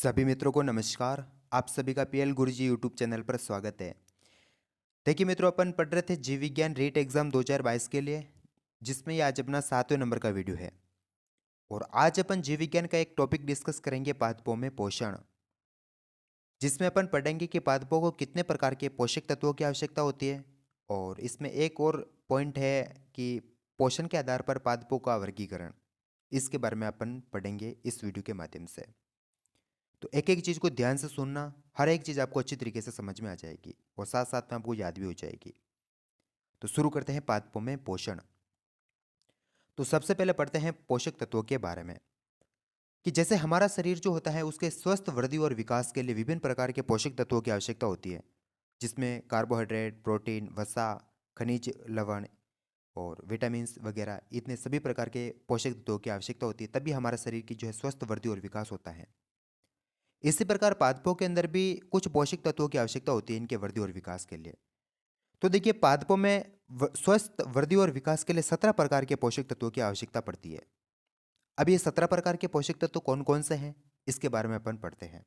सभी मित्रों को नमस्कार। आप सभी का पीएल गुरुजी यूट्यूब चैनल पर स्वागत है। देखिए मित्रों, अपन पढ़ रहे थे जीव विज्ञान रीट एग्जाम 2022 के लिए, जिसमें ये आज अपना 7वें नंबर का वीडियो है। और आज अपन जीव विज्ञान का एक टॉपिक डिस्कस करेंगे, पादपों में पोषण, जिसमें अपन पढ़ेंगे कि पादपों को कितने प्रकार के पोषक तत्वों की आवश्यकता होती है। और इसमें एक और पॉइंट है कि पोषण के आधार पर पादपों का वर्गीकरण, इसके बारे में अपन पढ़ेंगे इस वीडियो के माध्यम से। तो एक एक चीज़ को ध्यान से सुनना, हर एक चीज़ आपको अच्छी तरीके से समझ में आ जाएगी और साथ साथ में आपको याद भी हो जाएगी। तो शुरू करते हैं पादपों में पोषण। तो सबसे पहले पढ़ते हैं पोषक तत्वों के बारे में, कि जैसे हमारा शरीर जो होता है उसके स्वस्थ वृद्धि और विकास के लिए विभिन्न प्रकार के पोषक तत्वों की आवश्यकता होती है, जिसमें कार्बोहाइड्रेट, प्रोटीन, वसा, खनिज लवण और विटामिन वगैरह, इतने सभी प्रकार के पोषक तत्वों की आवश्यकता होती है, तभी हमारा शरीर की जो है स्वस्थ वृद्धि और विकास होता है। इसी प्रकार पादपों के अंदर भी कुछ पोषक तत्वों की आवश्यकता होती है इनके वृद्धि और विकास के लिए। तो देखिए, पादपों में स्वस्थ वृद्धि और विकास के लिए 17 प्रकार के पोषक तत्वों की आवश्यकता पड़ती है। अब ये 17 प्रकार के पोषक तत्व कौन कौन से हैं, इसके बारे में अपन पढ़ते हैं।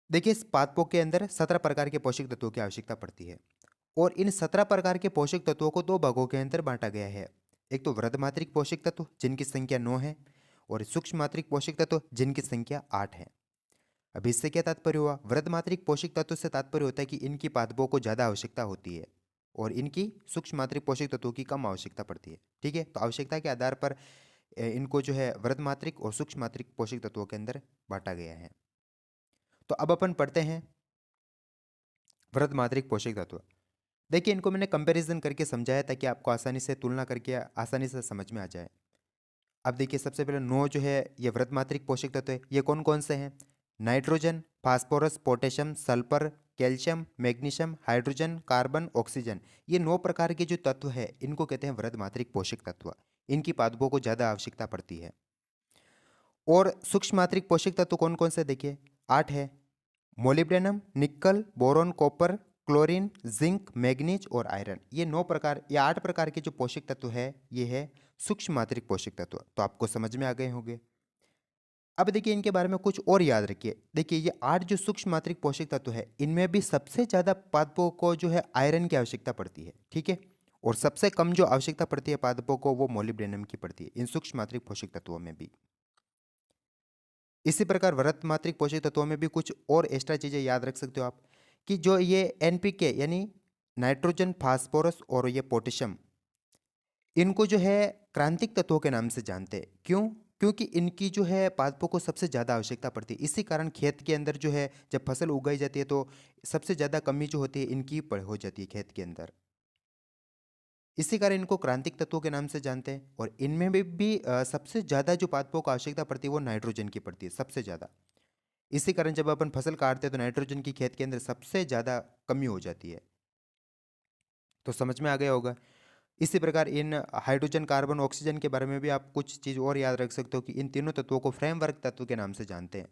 देखिए, इस पादपों के अंदर 17 प्रकार के पोषक तत्वों की आवश्यकता पड़ती है। और इन 17 प्रकार के पोषक तत्वों को दो भागों के अंदर बांटा गया है। एक तो वृहद मात्रिक पोषक तत्व जिनकी संख्या 9 है, और सूक्ष्म मात्रिक पोषक तत्व जिनकी संख्या 8 है। अब इससे क्या तात्पर्य हुआ? वृहद मात्रिक पोषक तत्व से तात्पर्य होता है कि इनकी पादपों को ज़्यादा आवश्यकता होती है, और इनकी सूक्ष्म मात्रिक पोषक तत्वों की कम आवश्यकता पड़ती है। ठीक है, तो आवश्यकता के आधार पर इनको जो है वृहद मात्रिक और सूक्ष्म मात्रिक पोषक तत्वों के अंदर बांटा गया है। तो अब अपन पढ़ते हैं वृहद मात्रिक पोषक तत्व। देखिए, इनको मैंने कंपैरिजन करके समझाया ताकि आपको आसानी से तुलना करके आसानी से समझ में आ जाए। अब देखिए, सबसे पहले 9 जो है ये वृहद मात्रिक पोषक तत्व है। ये कौन कौन से हैं? Nitrogen, phosphorus, potassium, sulphur, calcium, magnesium, hydrogen, carbon, oxygen. ये 9 प्रकार के जो तत्व है इनको कहते हैं वृहद मात्रिक पोषक तत्व। इनकी पादपों को ज़्यादा आवश्यकता पड़ती है। और सूक्ष्म मात्रिक पोषक तत्व कौन कौन से? देखिए 8 है। मोलिब्डेनम, निकल, boron, copper, chlorine, zinc, manganese और आयरन। ये 9 प्रकार या 8 प्रकार के जो पोषक तत्व है ये है सूक्ष्म मात्रिक पोषक तत्व। तो आपको समझ में आ गए होंगे। अब देखिए, इनके बारे में कुछ और याद रखिए। देखिए, ये 8 जो सूक्ष्म मात्रिक पोषक तत्व है इनमें भी सबसे ज़्यादा पादपों को जो है आयरन की आवश्यकता पड़ती है। ठीक है, और सबसे कम जो आवश्यकता पड़ती है पादपों को वो मोलिब्डेनम की पड़ती है इन सूक्ष्म मात्रिक पोषक तत्वों में भी। इसी प्रकार वृहद मात्रिक पोषक तत्वों में भी कुछ और एक्स्ट्रा चीज़ें याद रख सकते हो आप, कि जो ये एनपीके यानी नाइट्रोजन, फास्फोरस और ये पोटेशियम, इनको जो है क्रांतिक तत्वों के नाम से जानते हैं। क्यों? क्योंकि इनकी जो है पादपों को सबसे ज़्यादा आवश्यकता पड़ती है। इसी कारण खेत के अंदर जो है जब फसल उगाई जाती है तो सबसे ज़्यादा कमी जो होती है इनकी हो जाती है खेत के अंदर। इसी कारण इनको क्रांतिक तत्वों के नाम से जानते हैं। और इनमें भी सबसे ज़्यादा जो पादपों को आवश्यकता पड़ती है वो नाइट्रोजन की पड़ती है सबसे ज़्यादा। इसी कारण जब अपन फसल काटते हैं तो नाइट्रोजन की खेत के अंदर सबसे ज़्यादा कमी हो जाती है। तो समझ में आ गया होगा। इसी प्रकार इन हाइड्रोजन, कार्बन, ऑक्सीजन के बारे में भी आप कुछ चीज़ और याद रख सकते हो, कि इन तीनों तत्वों को फ्रेमवर्क तत्व के नाम से जानते हैं।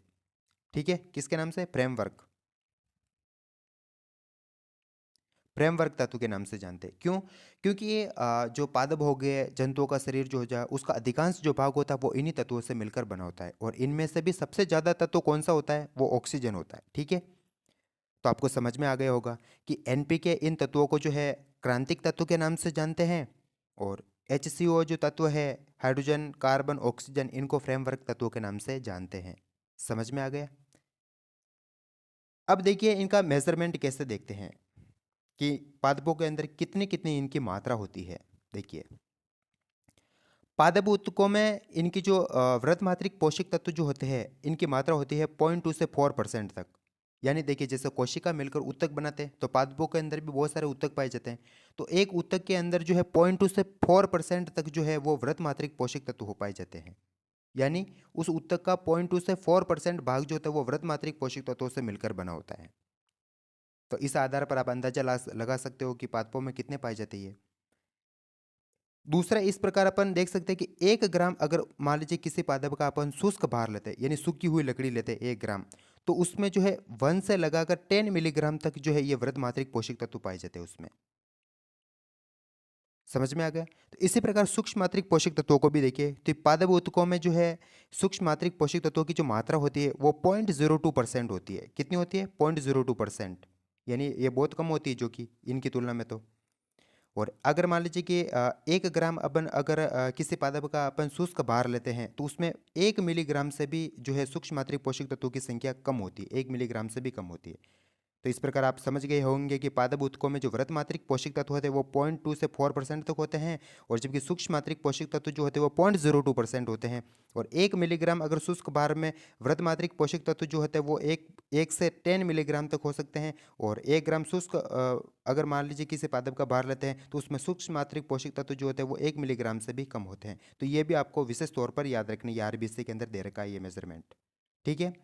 ठीक है, किसके नाम से? फ्रेमवर्क। फ्रेमवर्क तत्व के नाम से जानते हैं। क्यों? क्योंकि ये जो पादप हो गए, जंतुओं का शरीर जो हो जाए, उसका अधिकांश जो भाग होता है वो इन्हीं तत्वों से मिलकर बना होता है। और इनमें से भी सबसे ज़्यादा तत्व कौन सा होता है? वो ऑक्सीजन होता है। ठीक है, तो आपको समझ में आ गया होगा कि एनपीके इन तत्वों को जो है क्रांतिक तत्व के नाम से जानते हैं, और HCO जो तत्व है, हाइड्रोजन, कार्बन, ऑक्सीजन, इनको फ्रेमवर्क तत्वों के नाम से जानते हैं। समझ में आ गया। अब देखिए, इनका मेजरमेंट कैसे देखते हैं, कि पादपों के अंदर कितनी कितनी इनकी मात्रा होती है। देखिए, पादप ऊतकों में इनकी जो वृहद मात्रिक पोषक तत्व जो होते हैं इनकी मात्रा होती है 0.2 से 4% तक। यानी देखिए, जैसे कोशिका मिलकर ऊतक बनाते हैं तो पादपों के अंदर भी बहुत सारे ऊतक पाए जाते हैं। तो एक ऊतक के अंदर जो है 0.2 से 4% तक जो है वो वृहद मात्रिक पोषक तत्व हो पाए जाते हैं। यानी उस ऊतक का 0.2 से 4% भाग जो होता है वो वृहद मात्रिक पोषक तत्वों से मिलकर बना होता है। तो इस आधार पर आप अंदाजा लगा सकते हो कि पादपों में कितने पाए जाते हैं। दूसरा, इस प्रकार अपन देख सकते हैं कि 1 ग्राम, अगर मान लीजिए किसी पादप का अपन शुष्क भार लेते हैं यानी सूखी हुई लकड़ी लेते हैं 1 ग्राम, तो उसमें जो है 1 से लगाकर 10 मिलीग्राम तक जो है ये वृहद मात्रिक पोषक तत्व पाए जाते हैं उसमें। समझ में आ गया। तो इसी प्रकार सूक्ष्म मात्रिक पोषक तत्वों को भी देखिए, तो पादप ऊतकों में जो है सूक्ष्म मात्रिक पोषक तत्वों की जो मात्रा होती है वो 0.02% होती है। कितनी होती है? 0.02%, यानी ये बहुत कम होती है जो कि इनकी तुलना में। तो और अगर मान लीजिए कि 1 ग्राम अपन अगर किसी पादप का अपन शुष्क भार लेते हैं तो उसमें 1 मिलीग्राम से भी जो है सूक्ष्म मात्रिक पोषक तत्वों की संख्या कम होती है, 1 मिलीग्राम से भी कम होती है। तो इस प्रकार आप समझ गए होंगे कि पादप ऊतकों में जो वृत्त मात्रिक पोषक तत्व होते हैं वो 0.2 से 4% तक होते हैं, और जबकि सूक्ष्म मात्रिक पोषक तत्व जो होते हैं वो 0.02% होते हैं। और 1 मिलीग्राम अगर शुष्क भार में वृत्त मात्रिक पोषक तत्व जो होते हैं वो एक से 10 मिलीग्राम तक हो सकते हैं। और 1 ग्राम शुष्क अगर मान लीजिए किसी पादप का भार लेते हैं तो उसमें सूक्ष्म मात्रिक पोषक तत्व जो होते हैं वो 1 मिलीग्राम से भी कम होते हैं। तो ये भी आपको विशेष तौर पर याद रखनी है, आरबीसी के अंदर दे रखा है ये मेजरमेंट। ठीक है,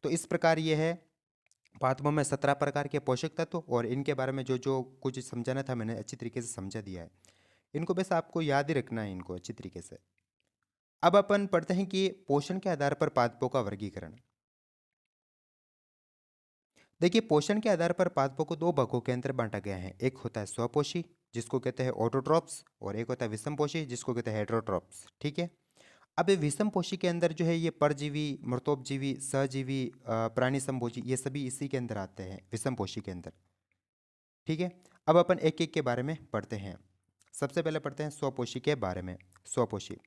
तो इस प्रकार ये है पादपों में 17 प्रकार के पोषक तत्व, और इनके बारे में जो जो कुछ समझाना था मैंने अच्छी तरीके से समझा दिया है। इनको बस आपको याद ही रखना है इनको अच्छी तरीके से। अब अपन पढ़ते हैं कि पोषण के आधार पर पादपों का वर्गीकरण। देखिए, पोषण के आधार पर पादपों को दो भागों के अंदर बांटा गया है। एक होता है स्वपोषी जिसको कहते हैं ऑटोट्रॉप्स, और एक होता है विषमपोषी जिसको कहते हैं हेटेरोट्रॉप्स। ठीक है, अब ये विषमपोषी के अंदर जो है ये परजीवी, मृतोपजीवी, सहजीवी, प्राणी संभोजी, ये सभी इसी के अंदर आते हैं, विषमपोषी के अंदर। ठीक है, अब अपन एक एक के बारे में पढ़ते हैं। सबसे पहले पढ़ते हैं स्वपोषी के बारे में। स्वपोषी,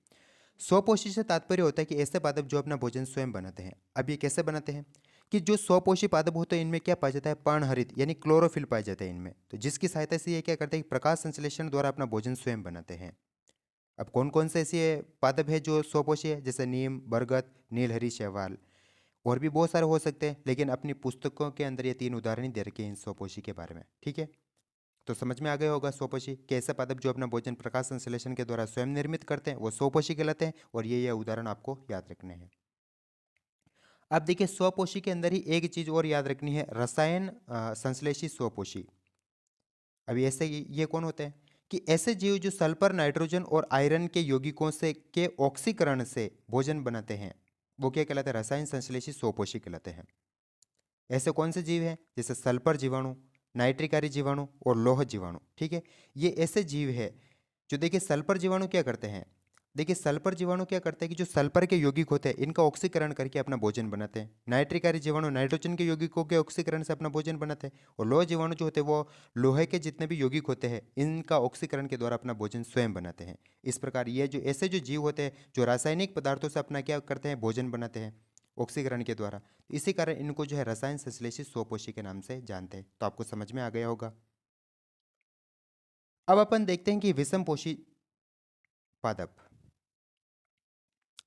स्वपोषी से तात्पर्य होता है कि ऐसे पादप जो अपना भोजन स्वयं बनाते हैं। अब ये कैसे बनाते हैं कि जो स्वपोषी पादप होते हैं इनमें क्या पाया जाता है? पर्णहरित यानी क्लोरोफिल पाया जाता है इनमें। तो जिसकी सहायता से ये क्या करते हैं? प्रकाश संश्लेषण द्वारा अपना भोजन स्वयं बनाते हैं। अब कौन कौन से ऐसे पादप है जो स्वपोषी है? जैसे नीम, बरगद, नीलहरी, शैवाल, और भी बहुत सारे हो सकते हैं, लेकिन अपनी पुस्तकों के अंदर ये 3 उदाहरण ही दे रखे हैं इन स्वपोषी के बारे में। ठीक है, तो समझ में आ गया होगा स्वपोषी कि ऐसे पादप जो अपना भोजन प्रकाश संश्लेषण के द्वारा स्वयं निर्मित करते हैं वो स्वपोषी कहलाते हैं, और ये उदाहरण आपको याद रखने हैं। अब देखिए, स्वपोषी के अंदर ही एक चीज और याद रखनी है, रसायन संश्लेषी स्वपोषी। अभी ऐसे ये कौन होते हैं? कि ऐसे जीव जो सल्फर, नाइट्रोजन और आयरन के यौगिकों से के ऑक्सीकरण से भोजन बनाते हैं वो क्या कहलाते हैं? रसायन संश्लेषी स्वपोषी कहलाते हैं। ऐसे कौन से जीव हैं? जैसे सल्फर जीवाणु, नाइट्रिकारी जीवाणु और लोह जीवाणु। ठीक है, ये ऐसे जीव है जो, देखिए सल्फर जीवाणु क्या करते हैं? देखिए सल्फर जीवाणु क्या करते हैं कि जो सल्फर के यौगिक होते हैं इनका ऑक्सीकरण करके अपना भोजन बनाते हैं। नाइट्रिकारी जीवाणु नाइट्रोजन के यौगिकों के ऑक्सीकरण से अपना भोजन बनाते हैं। और लोह जीवाणु जो होते हैं वो लोहे के जितने भी यौगिक होते हैं इनका ऑक्सीकरण के द्वारा अपना भोजन स्वयं बनाते हैं। इस प्रकार ये जो ऐसे जो जीव होते हैं जो रासायनिक पदार्थों से अपना क्या करते हैं? भोजन बनाते हैं ऑक्सीकरण के द्वारा। इसी कारण इनको जो है रसायन संश्लेषित स्वपोषी के नाम से जानते हैं। तो आपको समझ में आ गया होगा। अब अपन देखते हैं कि विषमपोषी पादप।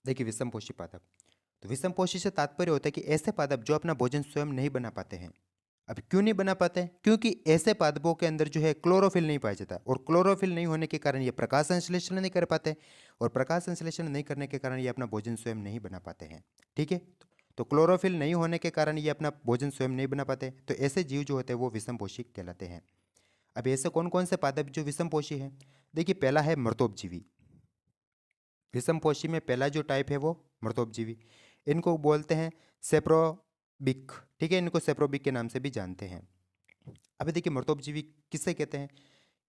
देखिए, विषमपोषी पादप, तो विषमपोषी से तात्पर्य होता है कि ऐसे पादप जो अपना भोजन स्वयं नहीं बना पाते हैं। अब क्यों नहीं बना पाते हैं? क्योंकि ऐसे पादपों के अंदर जो है क्लोरोफिल नहीं पाया जाता, और क्लोरोफिल नहीं होने के कारण ये प्रकाश संश्लेषण नहीं कर पाते, और प्रकाश संश्लेषण नहीं करने के कारण ये अपना भोजन स्वयं नहीं बना पाते हैं। ठीक है, तो क्लोरोफिल नहीं होने के कारण ये अपना भोजन स्वयं नहीं बना पाते, तो ऐसे जीव जो होते हैं वो विषमपोषी कहलाते हैं। अब ऐसे कौन कौन से पादप जो विषमपोषी हैं? देखिए, पहला है मृतोपजीवी। विषमपोषी में पहला जो टाइप है वो मृतोपजीवी, इनको बोलते हैं सेप्रोबिक। ठीक है, इनको सेप्रोबिक के नाम से भी जानते हैं। अभी देखिए, मृतोपजीवी किसे कहते हैं?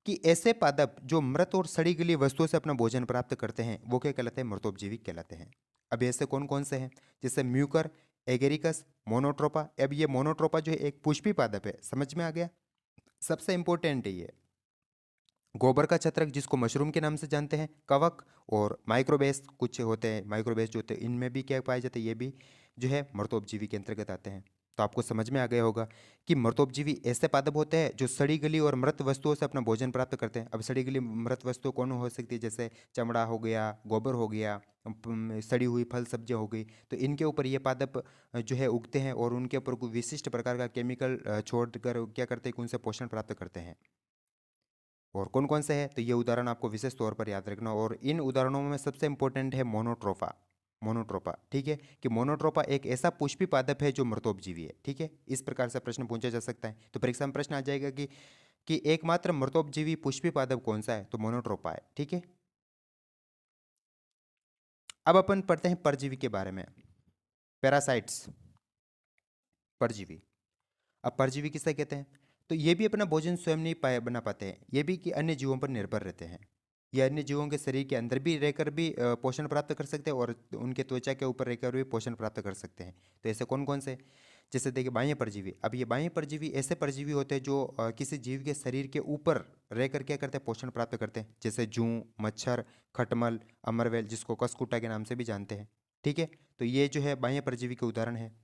कि ऐसे पादप जो मृत और सड़ी गली वस्तुओं से अपना भोजन प्राप्त करते हैं वो क्या कहलाते हैं? मृतोपजीवी कहलाते हैं। अब ऐसे कौन कौन से हैं? जैसे म्यूकर, एगेरिकस, मोनोट्रोपा। अब ये मोनोट्रोपा जो है एक पुष्पी पादप है, समझ में आ गया। सबसे इंपॉर्टेंट है ये गोबर का छत्रक जिसको मशरूम के नाम से जानते हैं, कवक, और माइक्रोबेस कुछ होते हैं, माइक्रोबेस जो होते हैं इनमें भी क्या पाए जाते हैं? ये भी जो है मृतोपजीवी के अंतर्गत आते हैं। तो आपको समझ में आ गया होगा कि मृतोपजीवी ऐसे पादप होते हैं जो सड़ी गली और मृत वस्तुओं से अपना भोजन प्राप्त करते हैं। अब सड़ी गली मृत वस्तु कौन हो सकती है? जैसे चमड़ा हो गया, गोबर हो गया, सड़ी हुई फल सब्जियां हो गई। तो इनके ऊपर ये पादप जो है उगते हैं, और उनके ऊपर कोई विशिष्ट प्रकार का केमिकल छोड़कर क्या करते हैं कि उनसे पोषण प्राप्त करते हैं। और कौन कौन से हैं? तो ये उदाहरण आपको विशेष तौर पर याद रखना, और इन उदाहरणों में सबसे इंपॉर्टेंट है मोनोट्रोपा। मोनोट्रोपा, ठीक है, कि मोनोट्रोपा एक ऐसा पुष्पी पादप है जो मृतोपजीवी है। ठीक है, इस प्रकार से प्रश्न पूछा जा सकता है। तो परीक्षा में प्रश्न आ जाएगा कि एकमात्र मृतोपजीवी पुष्पी पादप कौन सा है? तो मोनोट्रोपा है। ठीक है, अब अपन पढ़ते हैं परजीवी के बारे में। पैरासाइट्स, परजीवी। अब परजीवी किसे कहते हैं? तो ये भी अपना भोजन स्वयं नहीं बना पाते हैं, ये भी कि अन्य जीवों पर निर्भर रहते हैं। ये अन्य जीवों के शरीर के अंदर भी रहकर भी पोषण प्राप्त कर सकते हैं और उनके त्वचा के ऊपर रहकर भी पोषण प्राप्त कर सकते हैं। तो ऐसे कौन कौन से, जैसे देखिए बाह्य परजीवी। अब ये बाह्य परजीवी ऐसे परजीवी होते हैं जो किसी जीव के शरीर के ऊपर रहकर क्या करते हैं, पोषण प्राप्त करते हैं, जैसे जूं, मच्छर, खटमल, अमरवेल, जिसको कसकुटा के नाम से भी जानते हैं। ठीक है, तो ये जो है बाह्य परजीवी के उदाहरण है।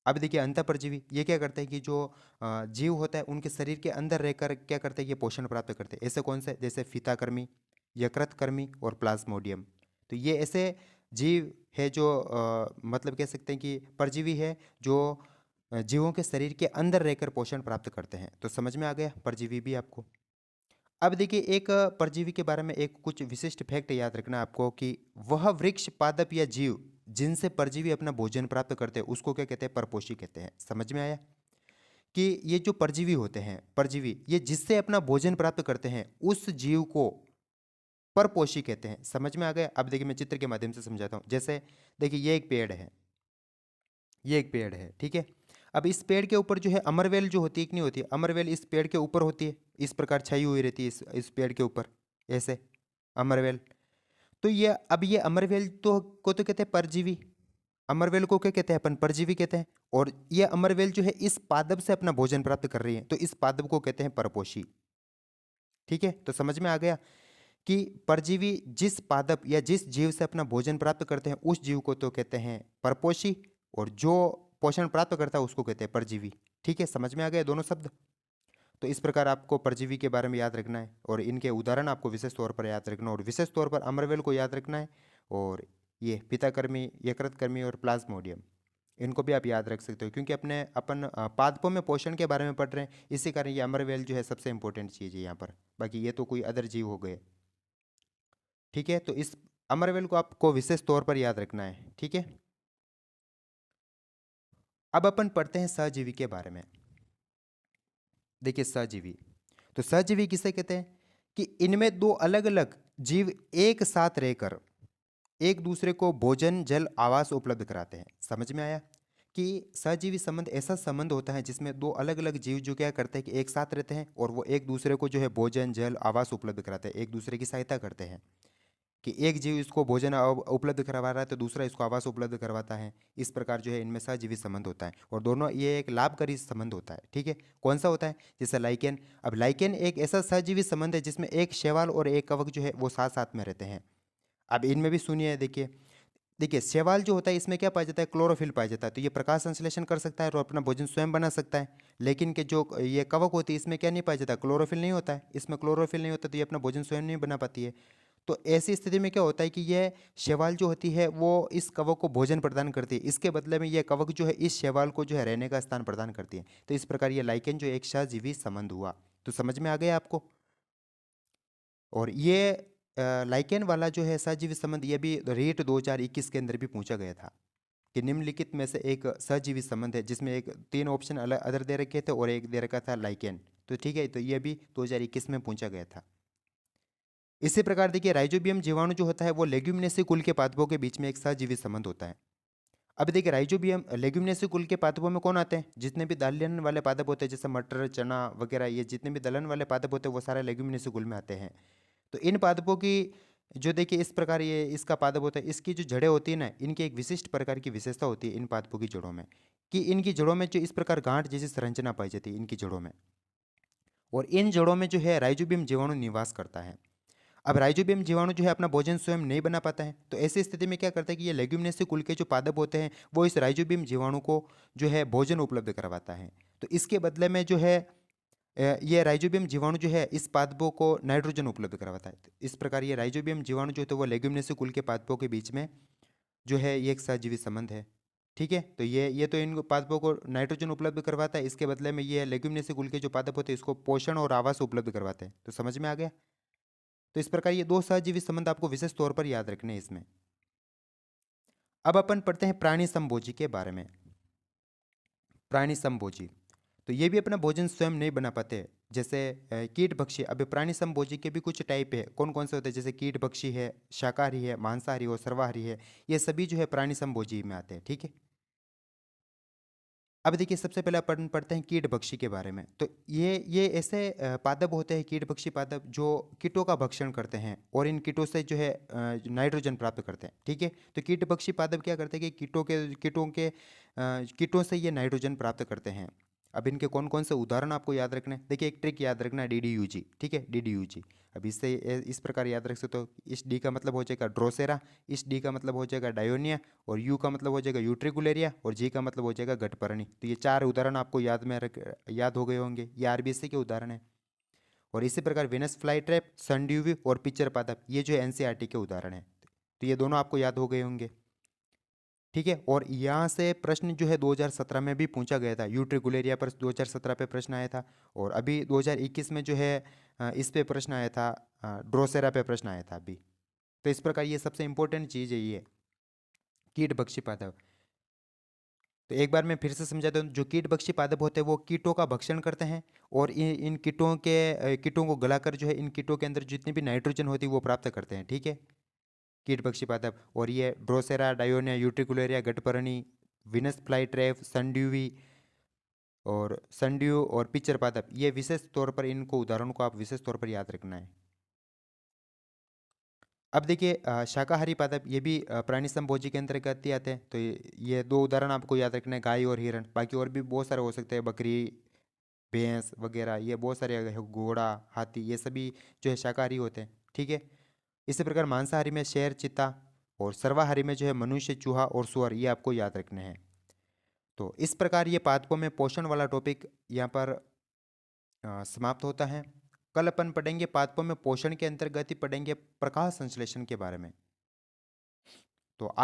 अब देखिए अंतः परजीवी, ये क्या करते हैं कि जो जीव होता है उनके शरीर के अंदर रहकर क्या करते हैं, ये पोषण प्राप्त करते हैं। ऐसे कौन से, जैसे फीताकृमि, यकृतकृमि और प्लाज्मोडियम। तो ये ऐसे जीव है जो मतलब कह सकते हैं कि परजीवी है जो जीवों के शरीर के अंदर रहकर पोषण प्राप्त करते हैं। तो समझ में आ गया परजीवी भी आपको। अब देखिए एक परजीवी के बारे में एक कुछ विशिष्ट फैक्ट याद रखना आपको कि वह वृक्ष, पादप या जीव जिनसे परजीवी अपना भोजन प्राप्त करते हैं उसको क्या कहते हैं, परपोषी कहते हैं। समझ में आया कि ये जो परजीवी होते हैं, परजीवी ये जिससे अपना भोजन प्राप्त करते हैं उस जीव को परपोषी कहते हैं। समझ में आ गया। अब देखिए मैं चित्र के माध्यम से समझाता हूँ। जैसे देखिए ये एक पेड़ है, ये एक पेड़ है, ठीक है। अब इस पेड़ के ऊपर जो है अमरवेल जो होती है कि नहीं होती है, अमरवेल इस पेड़ के ऊपर होती है, इस प्रकार छाई हुई रहती है इस पेड़ के ऊपर, ऐसे अमरवेल। तो ये अब ये अमरवेल तो को तो कहते हैं परजीवी, अमरवेल को क्या कहते हैं अपन, परजीवी कहते हैं। और ये अमरवेल जो है इस पादप से अपना भोजन प्राप्त कर रही है, तो इस पादप को कहते हैं परपोषी। ठीक है, तो समझ में आ गया कि परजीवी जिस पादप या जिस जीव से अपना भोजन प्राप्त करते हैं उस जीव को तो कहते हैं परपोषी, और जो पोषण प्राप्त करता है उसको कहते हैं परजीवी। ठीक है, समझ में आ गया दोनों शब्द। तो इस प्रकार आपको परजीवी के बारे में याद रखना है और इनके उदाहरण आपको विशेष तौर पर याद रखना है, और विशेष तौर पर अमरवेल को याद रखना है। और ये पिताकर्मी, यकृतकर्मी और प्लाज्मोडियम, इनको भी आप याद रख सकते हो, क्योंकि अपने अपन पादपों में पोषण के बारे में पढ़ रहे हैं, इसी कारण ये अमरवेल जो है सबसे इंपॉर्टेंट चीज़ है यहाँ पर। बाकी ये तो कोई अदर जीव हो गए। ठीक है, तो इस अमरवेल को आपको विशेष तौर पर याद रखना है। ठीक है, अब अपन पढ़ते हैं सहजीवी के बारे में। देखिए सहजीवी, तो सहजीवी किसे कहते हैं कि इनमें दो अलग अलग जीव एक साथ रहकर एक दूसरे को भोजन, जल, आवास उपलब्ध कराते हैं। समझ में आया कि सहजीवी संबंध ऐसा संबंध होता है जिसमें दो अलग अलग जीव जो क्या करते हैं कि एक साथ रहते हैं और वो एक दूसरे को जो है भोजन, जल, आवास उपलब्ध कराते हैं, एक दूसरे की सहायता करते हैं। कि एक जीव इसको भोजन उपलब्ध करवा रहा है तो दूसरा इसको आवास उपलब्ध करवाता है। इस प्रकार जो है इनमें सहजीवी संबंध होता है और दोनों ये एक लाभकारी संबंध होता है। ठीक है, कौन सा होता है, जैसे लाइकेन। अब लाइकेन एक ऐसा सहजीवी संबंध है जिसमें एक शैवाल और एक कवक जो है वो साथ साथ में रहते हैं। अब इनमें भी सुनिए, देखिए देखिए शैवाल जो होता है इसमें क्या पाया जाता है, क्लोरोफिल पाया जाता है, तो ये प्रकाश संश्लेषण कर सकता है और अपना भोजन स्वयं बना सकता है। लेकिन कि जो ये कवक होती है इसमें क्या नहीं पाया जाता, क्लोरोफिल नहीं होता है, इसमें क्लोरोफिल नहीं होता तो ये अपना भोजन स्वयं नहीं बना पाती है। तो ऐसी स्थिति में क्या होता है कि यह शैवाल जो होती है वो इस कवक को भोजन प्रदान करती है, इसके बदले में यह कवक जो है इस शैवाल को जो है रहने का स्थान प्रदान करती है। तो इस प्रकार ये लाइकेन जो एक सहजीवी संबंध हुआ। तो समझ में आ गया आपको। और ये लाइकेन वाला जो है सहजीवी संबंध ये भी रेट 2021 के अंदर भी पूछा गया था कि निम्नलिखित में से एक सहजीवी संबंध है जिसमें एक 3 ऑप्शन अलग अदर दे रखे थे और एक दे रखा था लाइकेन। तो ठीक है, तो ये भी 2021 में पूछा गया था। इसी प्रकार देखिए राइजोबियम जीवाणु जो होता है वो लेग्यूमिनेसी कुल के पादपों के बीच में एक सहजीवी संबंध होता है। अब देखिए राइजोबियम लेग्यूमिनेसी कुल के पादपों में कौन आते हैं, जितने भी दलहन वाले पादप होते हैं जैसे मटर, चना वगैरह, ये जितने भी दलहन वाले पादप होते हैं वो सारे लेग्यूमिनेसी कुल में आते हैं। तो इन पादपों की जो देखिए इस प्रकार ये इसका पादप होता है, इसकी जो जड़ें होती है ना, इनकी एक विशिष्ट प्रकार की विशेषता होती है इन पादपों की जड़ों में, कि इनकी जड़ों में जो इस प्रकार गांठ जैसी संरचना पाई जाती है इनकी जड़ों में, और इन जड़ों में जो है राइजोबियम जीवाणु निवास करता है। अब राइजोबियम जीवाणु जो है अपना भोजन स्वयं नहीं बना पाता है, तो ऐसी स्थिति में क्या करता है कि ये लेग्यूमिनेसी कुल के जो पादप होते हैं वो इस राइजोबियम जीवाणु को जो है भोजन उपलब्ध करवाता है। तो इसके बदले में जो है ये राइजोबियम जीवाणु जो है इस पादपों को नाइट्रोजन उपलब्ध करवाता है। तो इस प्रकार ये राइजोबियम जीवाणु जो है तो वो लेग्यूमिनेसी कुल के पादपों के बीच में जो है ये एक सहजीवी संबंध है। ठीक है, तो ये तो इन पादपों को नाइट्रोजन उपलब्ध करवाता है, इसके बदले में ये लेग्यूमिनेसी कुल के जो पादप होते हैं इसको पोषण और आवास उपलब्ध करवाते हैं। तो समझ में आ गया। तो इस प्रकार ये दो सहजीवी संबंध आपको विशेष तौर पर याद रखने हैं इसमें। अब अपन पढ़ते हैं प्राणी संभोजी के बारे में। प्राणी संभोजी, तो ये भी अपना भोजन स्वयं नहीं बना पाते, जैसे कीट भक्षी। अब प्राणी संभोजी के भी कुछ टाइप है, कौन कौन से होते हैं, जैसे कीट भक्षी है, शाकाहारी है, मांसाहारी और सर्वाहारी है, ये सभी जो है प्राणी संभोजी में आते हैं। ठीक है, अब देखिए सबसे पहले अपन पढ़ते हैं कीटभक्षी के बारे में। तो ये ऐसे पादप होते हैं, कीटभक्षी पादप, जो कीटों का भक्षण करते हैं और इन कीटों से जो है नाइट्रोजन प्राप्त करते हैं। ठीक है, तो कीटभक्षी पादप क्या करते हैं कि कीटों से ये नाइट्रोजन प्राप्त करते हैं। अब इनके कौन कौन से उदाहरण आपको याद रखना है, देखिए एक ट्रिक याद रखना है, DDUG। ठीक है, DDUG। अब इससे इस प्रकार याद रख सकते हो, इस डी का मतलब हो जाएगा ड्रोसेरा, इस डी का मतलब हो जाएगा डायोनिया, और यू का मतलब हो जाएगा यूट्रिकुलेरिया, और जी का मतलब हो जाएगा गटपर्णी। तो ये 4 उदाहरण आपको याद हो गए होंगे, ये आरबीएससी के उदाहरण हैं। और इसी प्रकार वेनस फ्लाई ट्रैप, सनड्यूवी और पिक्चर पादप, ये जो एनसीईआरटी के उदाहरण हैं। तो ये दोनों आपको याद हो गए होंगे। ठीक है, और यहाँ से प्रश्न जो है 2017 में भी पूछा गया था, यूट्रिकुलेरिया पर 2017 पे प्रश्न आया था। और अभी 2021 में जो है इस पे प्रश्न आया था, ड्रोसेरा पे प्रश्न आया था अभी। तो इस प्रकार ये सबसे इंपॉर्टेंट चीज़ है, ये कीट भक्षी पादप। तो एक बार मैं फिर से समझा दूं, जो कीट भक्षी पादप होते हैं वो कीटों का भक्षण करते हैं, और इन कीटों को गलाकर जो है इन कीटों के अंदर जितनी भी नाइट्रोजन होती है वो प्राप्त करते हैं। ठीक है, कीट भक्षी पादप। और ये ड्रोसेरा, डायोनिया, यूट्रिकुलेरिया, गटपर्णी, विनस फ्लाई ट्रैप, सनड्यू और पिक्चर पादप, ये विशेष तौर पर इनको उदाहरणों को आप विशेष तौर पर याद रखना है। अब देखिए शाकाहारी पादप, ये भी प्राणी संभोजी के अंतर्गत ही आते हैं। तो ये दो उदाहरण आपको याद रखना है, गाय और हिरण। बाकी और भी बहुत सारे हो सकते हैं, बकरी, भैंस वगैरह, ये बहुत सारे घोड़ा, हाथी, ये सभी जो है शाकाहारी होते हैं। ठीक है, इसी प्रकार मांसाहारी में शेर, चीता, और सर्वाहारी में जो है मनुष्य, चूहा और सुअर, ये आपको याद रखने हैं। तो इस प्रकार ये पादपों में पोषण वाला टॉपिक यहाँ पर समाप्त होता है। कल अपन पढ़ेंगे पादपों में पोषण के अंतर्गत ही पढ़ेंगे प्रकाश संश्लेषण के बारे में। तो